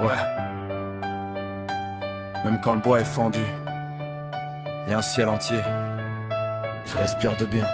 Ouais. Même quand le bois est fendu, y a un ciel entier. Je respire de bien.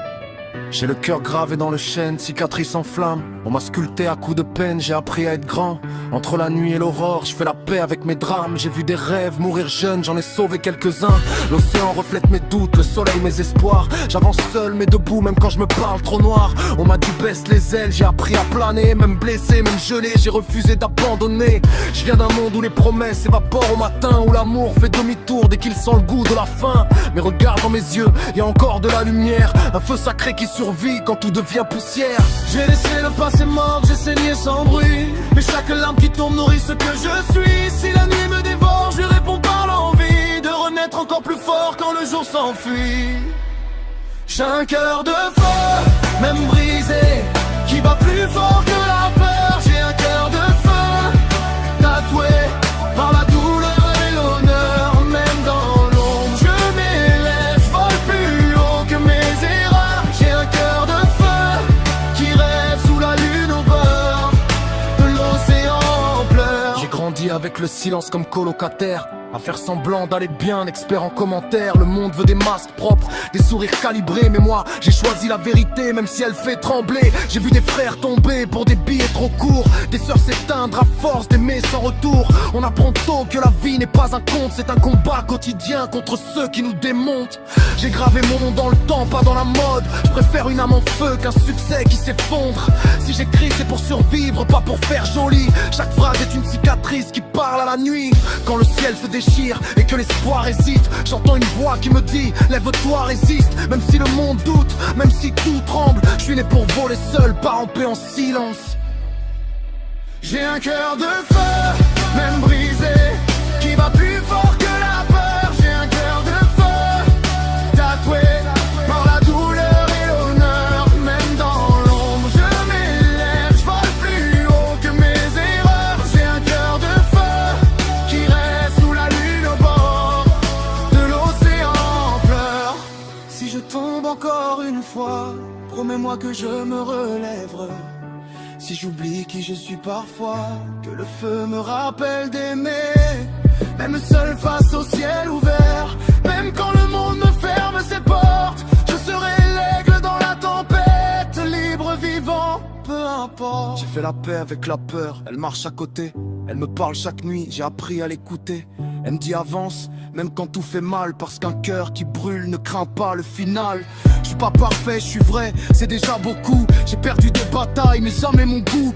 J'ai le cœur gravé dans le chêne, cicatrice en flammes. On m'a sculpté à coups de peine, j'ai appris à être grand. Entre la nuit et l'aurore, je fais la paix avec mes drames. J'ai vu des rêves mourir jeunes, j'en ai sauvé quelques-uns. L'océan reflète mes doutes, le soleil mes espoirs. J'avance seul mais debout, même quand je me parle trop noir. On m'a dit baisse les ailes, j'ai appris à planer. Même blessé, même gelé, j'ai refusé d'abandonner. Je viens d'un monde où les promesses évaporent au matin, où l'amour fait demi-tour dès qu'il sent le goût de la faim. Mais regarde dans mes yeux, y a encore de la lumière. Un feu sacré qui survit quand tout devient poussière. J'ai laissé le passé mort, j'ai saigné sans bruit. Mais chaque larme qui tombe nourrit ce que je suis. Si la nuit me dévore, je réponds par l'envie de renaître encore plus fort quand le jour s'enfuit. J'ai un cœur de feu, même brisé, qui bat plus fort que la peur. J'ai un cœur de feu, tatoué par la douleur et l'honneur. Même dans l'ombre, je m'élève, je vole plus haut que mes erreurs. J'ai un cœur de feu, qui rêve sous la lune au bord de l'océan en pleurs. J'ai grandi avec le silence comme colocataire, à faire semblant d'aller bien, expert en commentaires. Le monde veut des masques propres, des sourires calibrés. Mais moi, j'ai choisi la vérité, même si elle fait trembler. J'ai vu des frères tomber pour des billets trop courts, des sœurs s'éteindre à force d'aimer sans retour. On apprend tôt que la vie n'est pas un conte, c'est un combat quotidien contre ceux qui nous démontent. J'ai gravé mon nom dans le temps, pas dans la mode. Je préfère une âme en feu qu'un succès qui s'effondre. Si j'écris, c'est pour survivre, pas pour faire joli. Chaque phrase est une cicatrice qui parle à la nuit. Quand le ciel se déchire et que l'espoir hésite, j'entends une voix qui me dit lève-toi, résiste. Même si le monde doute, même si tout tremble, je suis né pour voler seul, pas ramper en silence. J'ai un cœur de feu, même brisé, qui bat plus fort que la peur. J'ai un cœur de feu, tatoué par la douleur et l'honneur. Même dans l'ombre, je m'élève, je vole plus haut que mes erreurs. J'ai un cœur de feu, qui reste sous la lune au bord de l'océan en pleurs. Si je tombe encore une fois, promets-moi que je me relèverai. Si j'oublie qui je suis parfois, que le feu me rappelle d'aimer. Même seul face au ciel ouvert, même quand le monde me ferme ses portes, je serai l'aigle dans la tempête, libre, vivant, peu importe. J'ai fait la paix avec la peur, elle marche à côté, elle me parle chaque nuit, j'ai appris à l'écouter. Elle me dit avance, même quand tout fait mal, parce qu'un cœur qui brûle ne craint pas le final. Je suis pas parfait, je suis vrai, c'est déjà beaucoup. J'ai perdu des batailles, mais jamais mon goût.